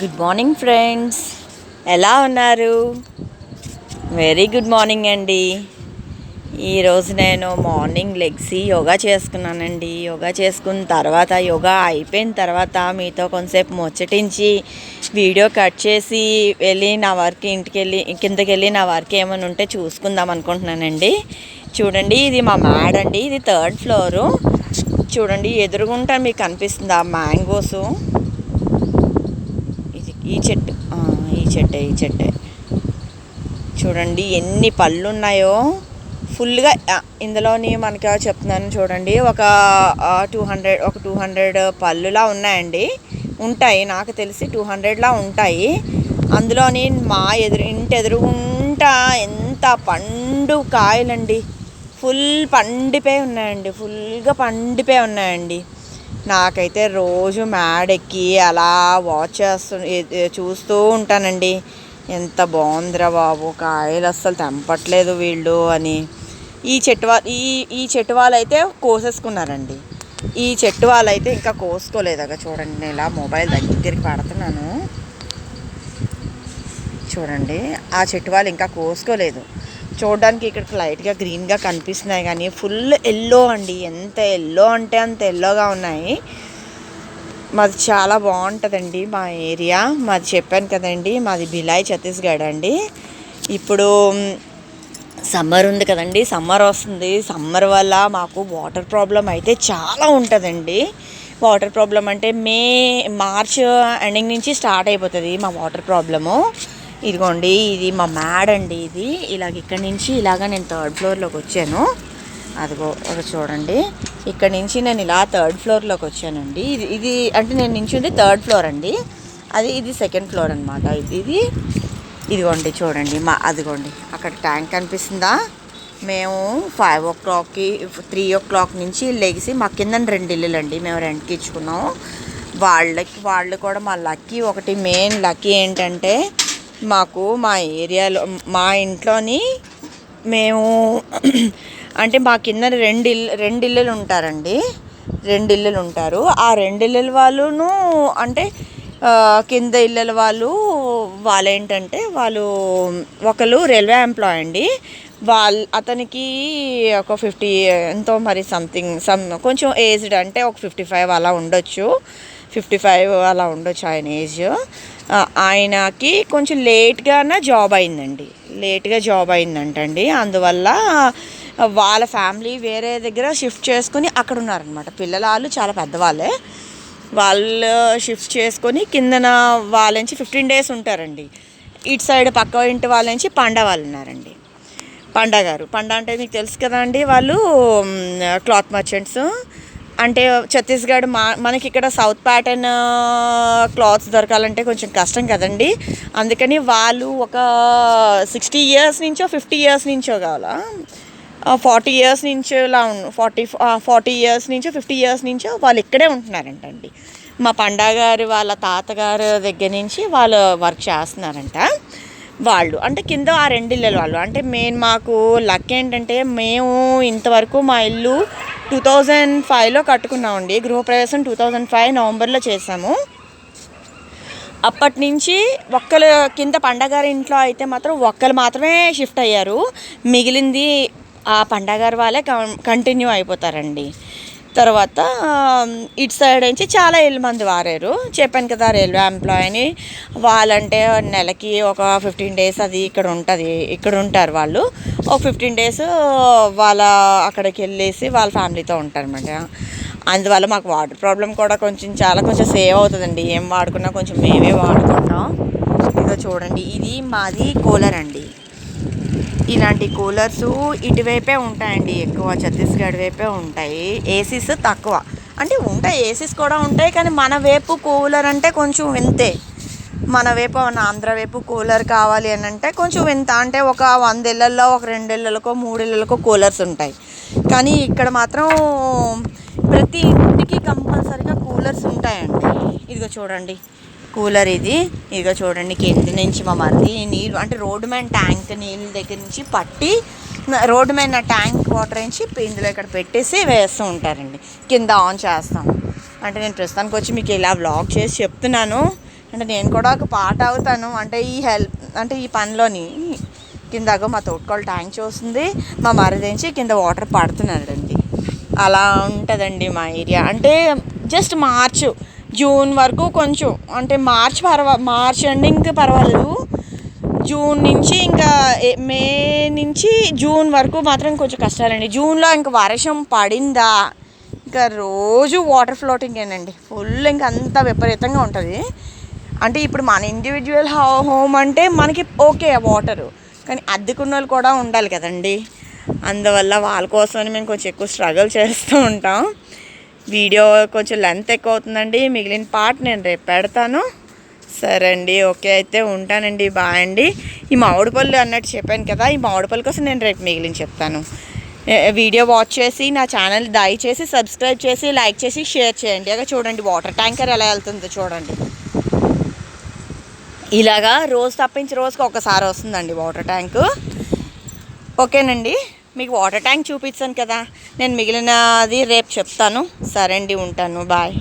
Good morning friends, ఎలా ఉన్నారు? Very good morning అండి. ఈరోజు నేను మార్నింగ్ లెగ్సి యోగా చేసుకున్నానండి. యోగా చేసుకున్న తర్వాత యోగా అయిపోయిన తర్వాత మీతో కొంతసేపు ముచ్చటించి వీడియో కట్ చేసి వెళ్ళి నా వర్క్ కిందకి వెళ్ళి నా వర్క్ ఏమైనా ఉంటే చూసుకుందాం అనుకుంటున్నానండి. చూడండి, ఇది మా మ్యాడ్ అండి. ఇది 3rd ఫ్లోరు. చూడండి, ఎదురుగుంటా మీకు కనిపిస్తుంది ఆ మ్యాంగోసు. ఈ చెట్టే చూడండి ఎన్ని పళ్ళు ఉన్నాయో. ఫుల్గా ఇందులోని మనకి చెప్తున్నాను చూడండి, ఒక 200 పళ్ళులా ఉన్నాయండి. ఉంటాయి, నాకు తెలిసి 200లా ఉంటాయి. అందులోని మా ఇంటి ఎదురుగుంటా ఎంత పండు కాయలండి. ఫుల్గా పండిపోయి ఉన్నాయండి. నాకైతే రోజు మేడెక్కి అలా చూస్తూ ఉంటానండి. ఎంత బాగుందిరా బాబు, కాయలు అస్సలు తెంపట్లేదు వీళ్ళు అని. ఈ చెట్టు వాళ్ళు అయితే కోసేసుకున్నారండి. ఈ చెట్టు వాళ్ళు అయితే ఇంకా కోసుకోలేదుగా. చూడండి, నేను ఇలా మొబైల్ దగ్గరికి పడుతున్నాను. చూడండి, ఆ చెట్టు వాళ్ళు ఇంకా కోసుకోలేదు. చూడడానికి ఇక్కడికి లైట్గా గ్రీన్గా కనిపిస్తున్నాయి, కానీ ఫుల్ ఎల్లో అండి. ఎంత ఎల్లో అంటే అంత ఎల్లోగా ఉన్నాయి. మాది చాలా బాగుంటుందండి మా ఏరియా. మాది చెప్పాను కదండి, మాది భిలాయ్ ఛత్తీస్గఢ్ అండి. ఇప్పుడు సమ్మర్ ఉంది కదండి, సమ్మర్ వస్తుంది. సమ్మర్ వల్ల మాకు వాటర్ ప్రాబ్లం అయితే చాలా ఉంటుందండి. వాటర్ ప్రాబ్లం అంటే మార్చ్ ఎండింగ్ నుంచి స్టార్ట్ అయిపోతుంది మా వాటర్ ప్రాబ్లము. ఇదిగోండి, ఇది మా మ్యాడ్ అండి. ఇది ఇక్కడి నుంచి నేను 3rd ఫ్లోర్లోకి వచ్చాను. అదిగో చూడండి, ఇక్కడ నుంచి నేను ఇలా 3rd ఫ్లోర్లోకి వచ్చానండి. ఇది అంటే నేను నించుంది 3rd ఫ్లోర్ అండి. ఇది 2nd ఫ్లోర్ అనమాట. ఇదిగోండి చూడండి, అదిగోండి అక్కడ ట్యాంక్ కనిపిస్తుందా. మేము 5 o'clockకి 3 o'clock నుంచి లెగిసి, మా కింద 2 ఇల్లులు అండి మేము రెంట్కి ఇచ్చుకున్నాము. వాళ్ళు కూడా మా లక్కీ. ఒకటి మెయిన్ లక్కీ ఏంటంటే, మాకు మా ఏరియాలో మా ఇంట్లోని మేము అంటే మా కింద 2 ఇల్లులు ఉంటారండి. 2 ఇల్లులు ఉంటారు. ఆ 2 ఇల్లుల వాళ్ళును అంటే కింద ఇళ్ళ వాళ్ళు ఏంటంటే, ఒకరు రైల్వే ఎంప్లాయ్ అండి. అతనికి ఒక 50 ఎంతో మరి కొంచెం ఏజ్డ్, అంటే ఒక 55 అలా ఉండొచ్చు. 55 అలా ఉండొచ్చు ఆయన ఏజ్. ఆయనకి కొంచెం లేట్గా జాబ్ అయిందంటండి. అందువల్ల వాళ్ళ ఫ్యామిలీ వేరే దగ్గర షిఫ్ట్ చేసుకుని అక్కడ ఉన్నారనమాట. పిల్లలు చాలా పెద్దవాళ్ళే. వాళ్ళు షిఫ్ట్ చేసుకొని కిందన వాళ్ళ నుంచి 15 days ఉంటారండి. ఇటు సైడ్ పక్క ఇంటి వాళ్ళ నుంచి పండ వాళ్ళు ఉన్నారండి. పండ అంటే మీకు తెలుసు కదా అండి, వాళ్ళు క్లాత్ మర్చెంట్స్. అంటే ఛత్తీస్గఢ్ మనకి ఇక్కడ సౌత్ ప్యాటర్న్ క్లాత్స్ దొరకాలంటే కొంచెం కష్టం కదండి. అందుకని వాళ్ళు ఒక 60 years నుంచో 50 years నుంచో 40 years నుంచి 40 years నుంచో 50 years నుంచో వాళ్ళు ఇక్కడే ఉంటున్నారంటండి. మా పండగారు వాళ్ళ తాతగారు దగ్గర నుంచి వాళ్ళు వర్క్ చేస్తున్నారంట. వాళ్ళు అంటే కింద ఆ 2 ఇళ్ళ వాళ్ళు. అంటే మాకు లక్ ఏంటంటే, మేము ఇంతవరకు మా ఇల్లు 2005లో కట్టుకున్నామండి. గృహప్రవేశం 2005 నవంబర్లో చేసాము. అప్పటి నుంచి ఒక్కరు కింద పండగారి ఇంట్లో అయితే మాత్రం ఒక్కరు మాత్రమే షిఫ్ట్ అయ్యారు. మిగిలింది ఆ పండగారి వాళ్ళే కంటిన్యూ అయిపోతారండి. తర్వాత ఇటు సైడ్ నుంచి చాలా మంది వారారు. చెప్పాను కదా, రైల్వే ఎంప్లాయ్ అని. వాళ్ళంటే నెలకి ఒక 15 days అది ఇక్కడ ఉంటారు వాళ్ళు. ఒక 15 days వాళ్ళ అక్కడికి వెళ్ళేసి వాళ్ళ ఫ్యామిలీతో ఉంటారన్నమాట. అందువల్ల మాకు వాటర్ ప్రాబ్లం కూడా కొంచెం సేవ్ అవుతుందండి. ఏం వాడుకున్నా కొంచెం మేమే వాడుకుంటాం. ఇదిగో చూడండి, ఇది మాది కూలర్ అండి. ఇలాంటి కూలర్స్ ఇటువైపే ఉంటాయండి, ఎక్కువ ఛత్తీస్గఢ్ వైపే ఉంటాయి. ఏసీస్ తక్కువ, అంటే ఉంటాయి, ఏసీస్ కూడా ఉంటాయి. కానీ మన వైపు కూలర్ అంటే కొంచెం వింతే. మన వైపు ఆంధ్ర వైపు కూలర్ కావాలి అని అంటే కొంచెం వింత. అంటే ఒక 100 ఇళ్లలో ఒక 2 ఇళ్లకో 3 ఇళ్లకో కూలర్స్ ఉంటాయి. కానీ ఇక్కడ మాత్రం ప్రతి ఇంటికి కంపల్సరీగా కూలర్స్ ఉంటాయండి. ఇదిగో చూడండి కూలర్ ఇదిగో చూడండి, కింద నుంచి మా మరిది నీళ్ళు అంటే రోడ్డు మీద ట్యాంక్ నీళ్ళ దగ్గర నుంచి పట్టి రోడ్డు మీద ట్యాంక్ వాటర్ నుంచి ఇందులో ఇక్కడ పెట్టేసి వేస్తూ ఉంటారండి. కింద ఆన్ చేస్తాం. అంటే నేను ప్రస్తుతానికి వచ్చి మీకు ఇలా వ్లాగ్ చేసి చెప్తున్నాను. అంటే నేను కూడా ఒక పార్ట్ అవుతాను అంటే ఈ పనిలోని. కిందకు మా తోటకోళ్ళు ట్యాంక్ చూస్తుంది, మా మరిదించి కింద వాటర్ పడుతున్నాడండి. అలా ఉంటుందండి మా ఏరియా. అంటే జస్ట్ జూన్ వరకు కొంచెం అంటే మార్చ్ ఎండింగ్ పర్వాలేదు. జూన్ నుంచి ఇంకా మే నుంచి జూన్ వరకు మాత్రం కొంచెం కష్టాలండి. జూన్లో ఇంకా వర్షం పడిందా ఇంకా రోజు వాటర్ ఫ్లోటింగేనండి. ఫుల్ ఇంకా అంత విపరీతంగా ఉంటుంది. అంటే ఇప్పుడు మన ఇండివిజువల్ హోమ్ అంటే మనకి ఓకే వాటరు, కానీ అద్దెకున్న వాళ్ళు కూడా ఉండాలి కదండి. అందువల్ల వాళ్ళ కోసమని మేము కొంచెం ఎక్కువ స్ట్రగుల్ చేస్తూ ఉంటాం. వీడియో కొంచెం లెంత్ ఎక్కువ అవుతుందండి, మిగిలిన పార్ట్ నేను రేపు పెడతాను. సరే అండి, ఓకే అయితే ఉంటానండి, బాయ్ అండి. ఈ మామిడి పళ్ళు అన్నట్టు చెప్పాను కదా, ఈ మామిడి పళ్ళు కోసం నేను రేపు మిగిలిన చెప్తాను. వీడియో వాచ్ చేసి నా ఛానల్ దయచేసి సబ్స్క్రైబ్ చేసి లైక్ చేసి షేర్ చేయండి. అలా చూడండి వాటర్ ట్యాంకర్ ఎలా వెళ్తుందో చూడండి. ఇలాగా రోజు తప్పించి రోజుకి ఒకసారి వస్తుందండి వాటర్ ట్యాంకు. ఓకేనండి, మీకు వాటర్ ట్యాంక్ చూపించాను కదా, నేను మిగిలినది రేపు చెప్తాను. సరే అండి, ఉంటాను, బాయ్.